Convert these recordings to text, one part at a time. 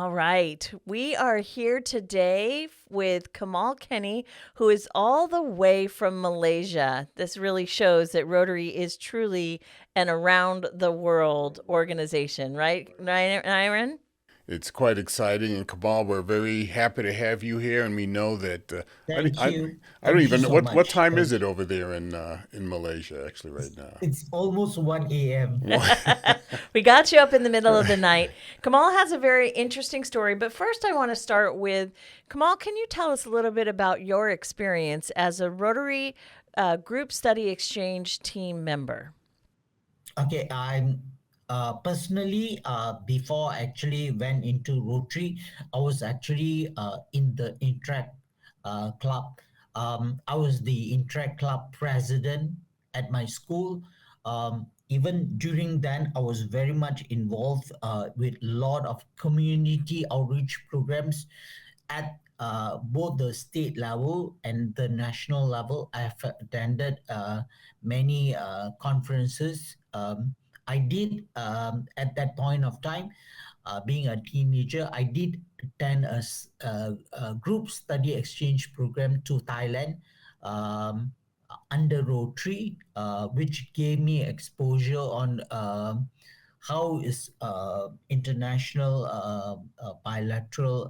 All right. We are here today with Kamal Kenny, who is all the way from Malaysia. This really shows that Rotary is truly an around the world organization, right, Nyron? It's quite exciting, and Kamal, we're very happy to have you here, and we know that I, Thank I, you. I don't Thank you even know so what much. time is Thank it you. over there in Malaysia actually right now. It's almost 1 a.m. Well, We got you up in the middle of the night. Kamal has a very interesting story, but first I want to start with Kamal, can you tell us a little bit about your experience as a Rotary group study exchange team member? Okay, I'm personally before I actually went into Rotary, I was actually in the Interact club. I was the Interact club president at my school. Even during then, I was very much involved with a lot of community outreach programs at both the state level and the national level. I have attended many conferences. I did at that point of time, being a teenager, I did attend a group study exchange program to Thailand under Rotary, which gave me exposure on how is international bilateral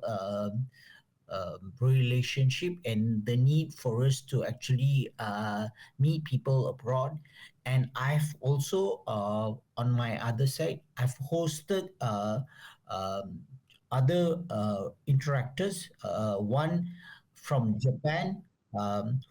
relationship and the need for us to actually meet people abroad. And I've also, on my other side, I've hosted um, other interactors, one from Japan.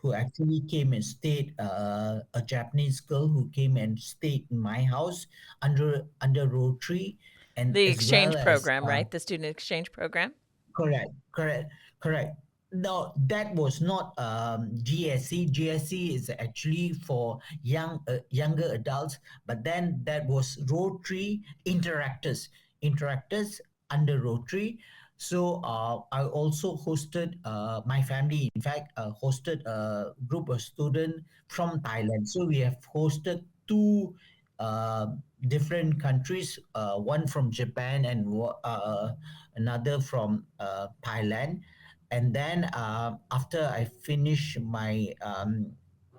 Who actually came and stayed, a Japanese girl who came and stayed in my house under Rotary, and The as well exchange as program, right? The student exchange program. correct, correct, correct. No, that was not GSC. GSC is actually for younger adults, but then that was Rotary interactors, interactors under Rotary. So I also hosted my family. In fact, hosted a group of students from Thailand. So we have hosted two uh, different countries. One from Japan and another from Thailand. And then after I finished my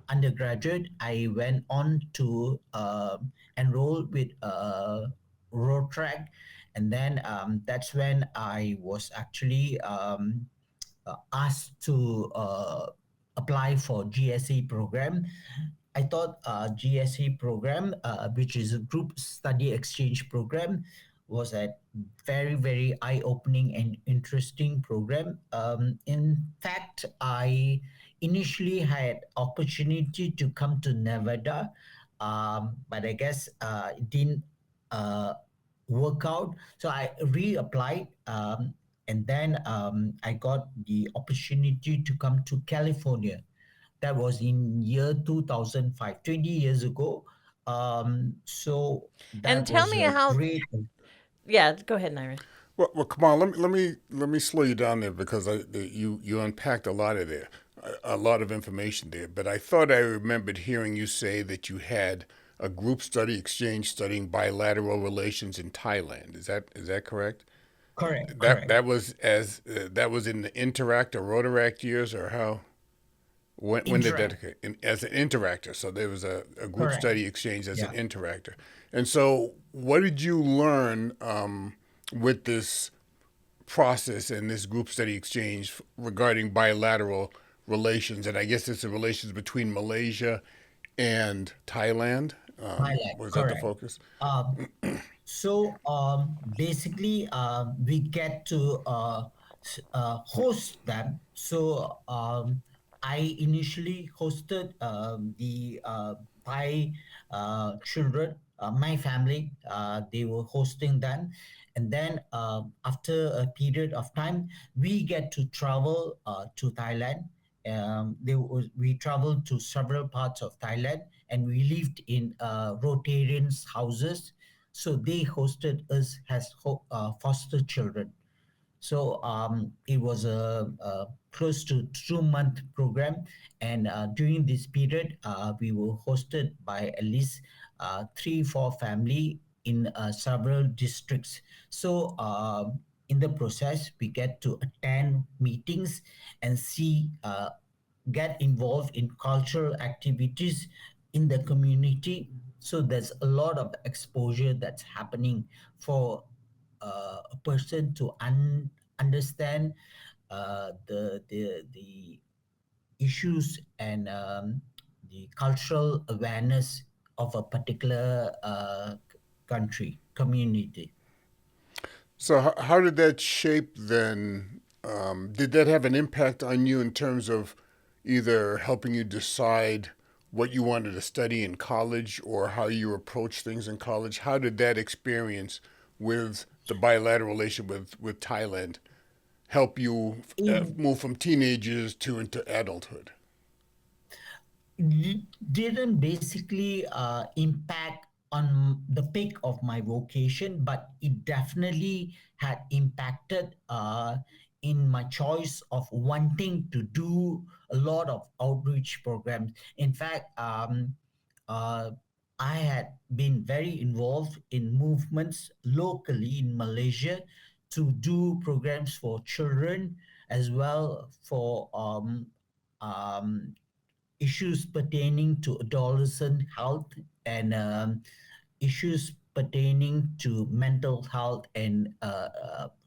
undergraduate, I went on to enroll with Rotary. And then that's when I was actually asked to apply for GSE program. I thought GSE program, which is a group study exchange program, was a very eye-opening and interesting program. In fact, I initially had opportunity to come to Nevada, but I guess it didn't uh, work out. So I reapplied, and then I got the opportunity to come to California. That was in year 2005, 20 years ago. So And that tell was me a how, great. yeah, go ahead, Nyron. well, come on. Let me slow you down there because you unpacked a lot of there, a lot of information there. But I thought I remembered hearing you say that you had a group study exchange studying bilateral relations in Thailand. Is that correct? Correct, That correct. that was as that was in the Interact or Rotaract years, or how? When did that Interact. occur? As an interactor? So there was a group Correct. study exchange as an Yeah. interactor. And so, what did you learn with this process and this group study exchange regarding bilateral relations? And I guess it's the relations between Malaysia and Thailand. Thailand. Was that the Correct. focus? Um, so basically, we get to host them. So I initially hosted the Thai children, my family. They were hosting them, and then after a period of time, we get to travel to Thailand. We traveled to several parts of Thailand, and we lived in Rotarians' houses. So they hosted us as foster children. So it was a close to 2 month program, and during this period, we were hosted by at least 3, 4 family in several districts. So in the process, we get to attend meetings and see, get involved in cultural activities in the community. So there's a lot of exposure that's happening for a person to understand the issues and the cultural awareness of a particular country community. So, how did that shape then? Did that have an impact on you in terms of either helping you decide what you wanted to study in college or how you approach things in college? How did that experience with the bilateral relationship with Thailand help you It move from teenagers to into adulthood? didn't basically impact on the peak of my vocation, but it definitely had impacted in my choice of wanting to do a lot of outreach programs. In fact, uh, I had been very involved in movements locally in Malaysia to do programs for children as well for issues pertaining to adolescent health and issues pertaining to mental health and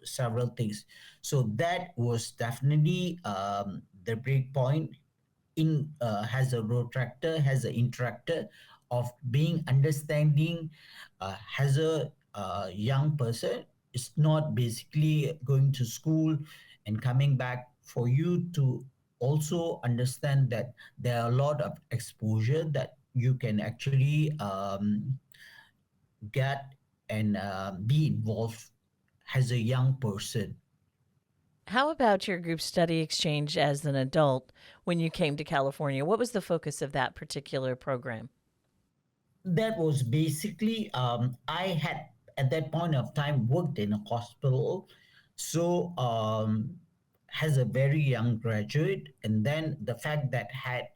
several things. So that was definitely the break point in has a protractor, has an interactor of being understanding as a young person. It's not basically going to school and coming back for you to also understand that there are a lot of exposure that you can actually get and be involved as a young person. How about your group study exchange as an adult when you came to California? What was the focus of that particular program? That was basically I had at that point of time worked in a hospital, so as a very young graduate, and then the fact that had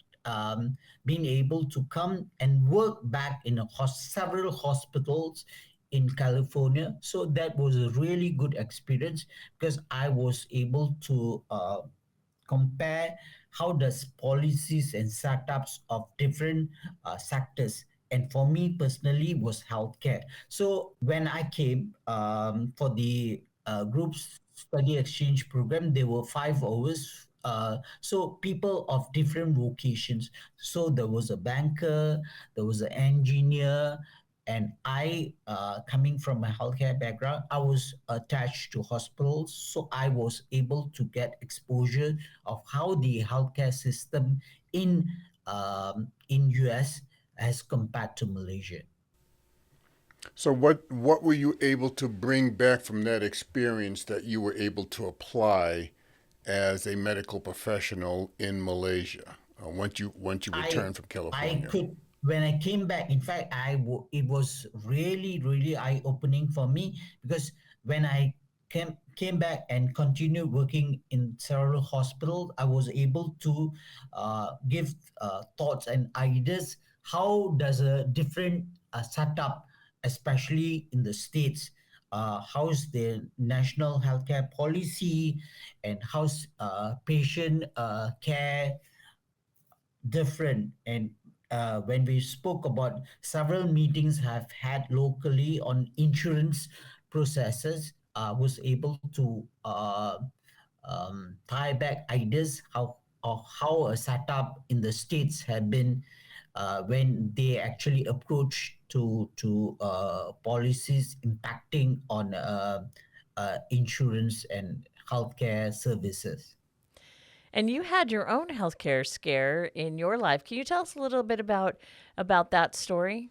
been able to come and work back in several hospitals in California, so that was a really good experience because I was able to compare how does policies and setups of different sectors, and for me personally was healthcare. So when I came for the group study exchange program, there were 5 hours, so people of different vocations. So there was a banker, there was an engineer, and I, coming from a healthcare background, I was attached to hospitals, so I was able to get exposure of how the healthcare system in US as compared to Malaysia. So, what were you able to bring back from that experience that you were able to apply as a medical professional in Malaysia once you I returned from I California? could when I came back. In fact, it was really eye opening for me because when I came back and continued working in several hospitals, I was able to give thoughts and ideas. How does a different setup, especially in the states, how's the national healthcare policy, and how's patient care different. And when we spoke about several meetings have had locally on insurance processes, was able to tie back ideas how of how a setup in the states have been when they actually approach to policies impacting on insurance and healthcare services. And you had your own healthcare scare in your life. Can you tell us a little bit about that story?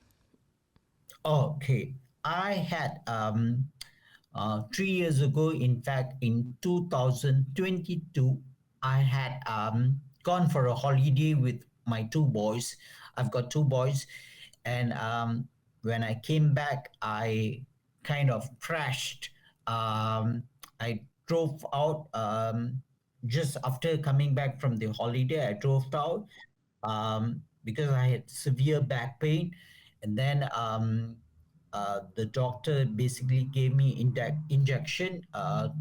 Okay, I had 3 years ago, in fact, in 2022, I had gone for a holiday with my two boys. I've got two boys, and when I came back, I kind of crashed. I drove out just after coming back from the holiday. I drove out because I had severe back pain, and then the doctor basically gave me injection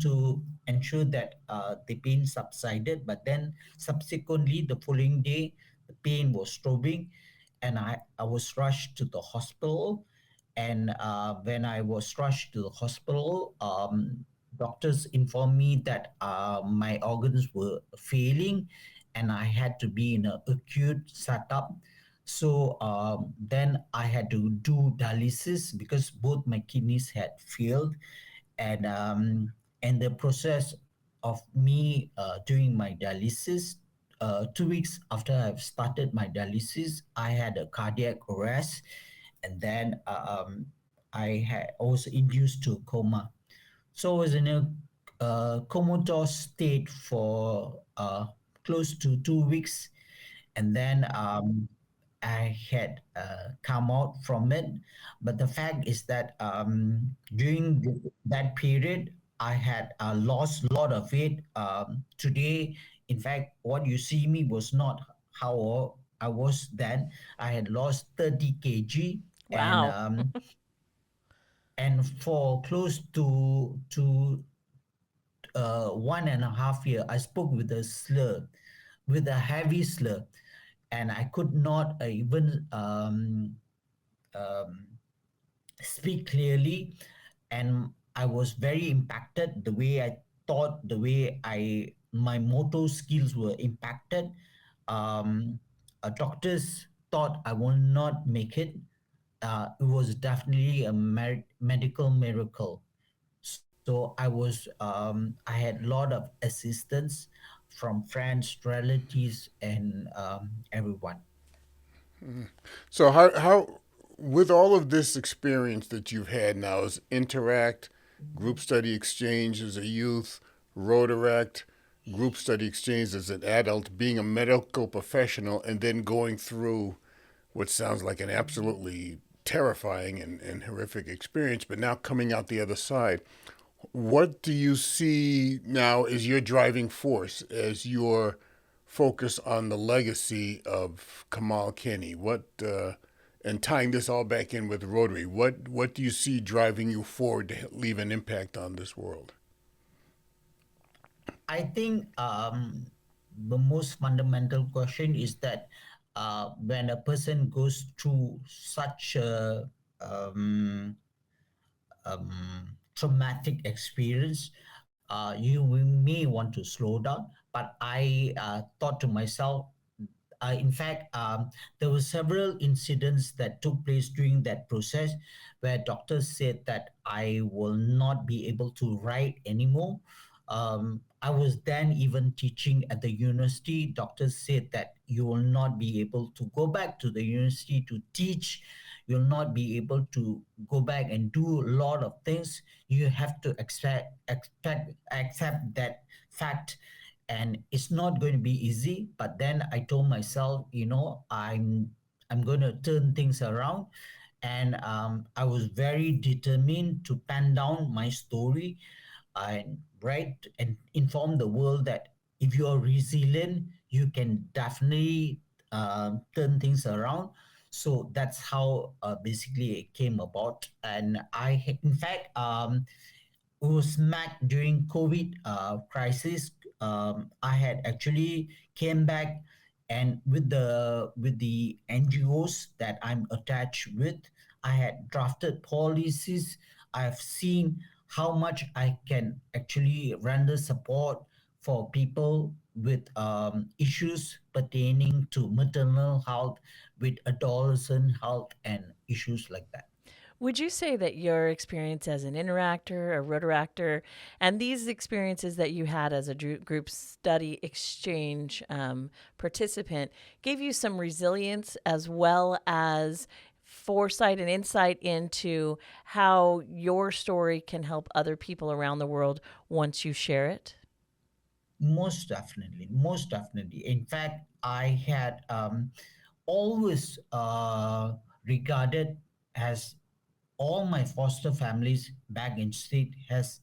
to ensure that the pain subsided. But then subsequently, the following day, the pain was throbbing, and I was rushed to the hospital. And when I was rushed to the hospital, doctors informed me that my organs were failing and I had to be in an acute setup. So then I had to do dialysis because both my kidneys had failed, and the process of me doing my dialysis. 2 weeks after I've started my dialysis, I had a cardiac arrest, and then I was induced to coma. So I was in a comatose state for close to 2 weeks, and then I had come out from it. But the fact is that during that period, I had lost a lot of weight. Today, in fact, what you see me was not how I was then. I had lost 30 kg, and Wow. for close to 1.5 year, I spoke with a slur, with a heavy slur, and I could not even um, speak clearly. And I was very impacted. The way I thought, the way my motor skills were impacted. Um, Doctors thought I will not make it. It was definitely a medical miracle. So I had a lot of assistance from friends, relatives, and everyone. So how with all of this experience that you've had now as Interact, Group Study Exchange as a youth, Rotaract, Group Study Exchange as an adult, being a medical professional, and then going through what sounds like an absolutely terrifying and horrific experience, but now coming out the other side, what do you see now as your driving force, as your focus on the legacy of Kamal Kenny? And tying this all back in with Rotary, what do you see driving you forward to leave an impact on this world? I think the most fundamental question is that when a person goes through such a um, traumatic experience, may want to slow down. But I thought to myself, in fact, there were several incidents that took place during that process where doctors said that I will not be able to write anymore. I was then even teaching at the university. Doctors said that you will not be able to go back to the university to teach. You'll not be able to go back and do a lot of things. You have to accept that fact, and it's not going to be easy. But then I told myself, I'm going to turn things around, and I was very determined to pen down my story and write and inform the world that if you are resilient, you can definitely turn things around. So that's how basically it came about. And in fact, was smack during COVID crisis. I had actually came back, and with the NGOs that I'm attached with, I had drafted policies. I've seen how much I can actually render support for people with issues pertaining to maternal health, with adolescent health, and issues like that. Would you say that your experience as an interactor, a rotaractor, and these experiences that you had as a group study exchange participant gave you some resilience as well as foresight and insight into how your story can help other people around the world once you share it? Most definitely, most definitely. In fact, I had always regarded as all my foster families back in state as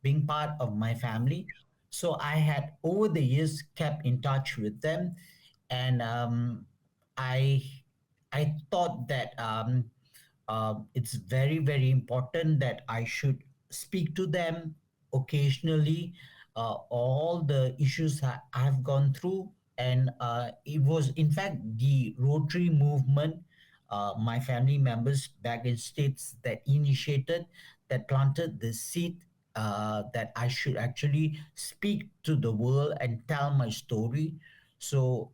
being part of my family. So I had over the years kept in touch with them, and I I thought that It's very, very important that I should speak to them occasionally, all the issues I've gone through. And it was, in fact, the Rotary movement, my family members back in States that initiated, that planted the seed that I should actually speak to the world and tell my story. So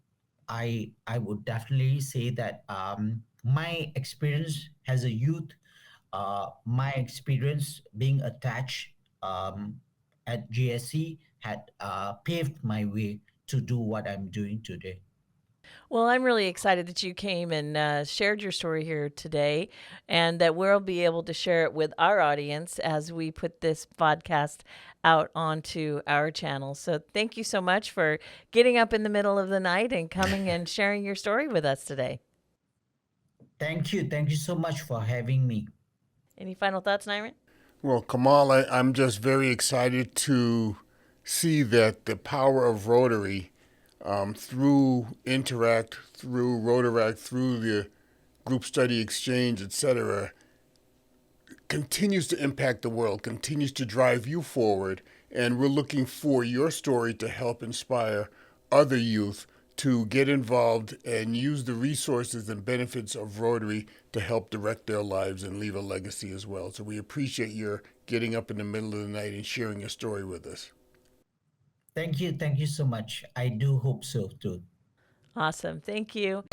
I would definitely say that my experience as a youth, my experience being attached at GSC had paved my way to do what I'm doing today. Well, I'm really excited that you came and shared your story here today, and that we'll be able to share it with our audience as we put this podcast out onto our channel. So, thank you so much for getting up in the middle of the night and coming and sharing your story with us today. Thank you. Thank you so much for having me. Any final thoughts, Nyron? Well, Kamal, I'm just very excited to see that the power of Rotary, through Interact, through Rotaract, through the group study exchange, etc., continues to impact the world, continues to drive you forward. And we're looking for your story to help inspire other youth to get involved and use the resources and benefits of Rotary to help direct their lives and leave a legacy as well. So we appreciate your getting up in the middle of the night and sharing your story with us. Thank you. Thank you so much. I do hope so too. Awesome. Thank you.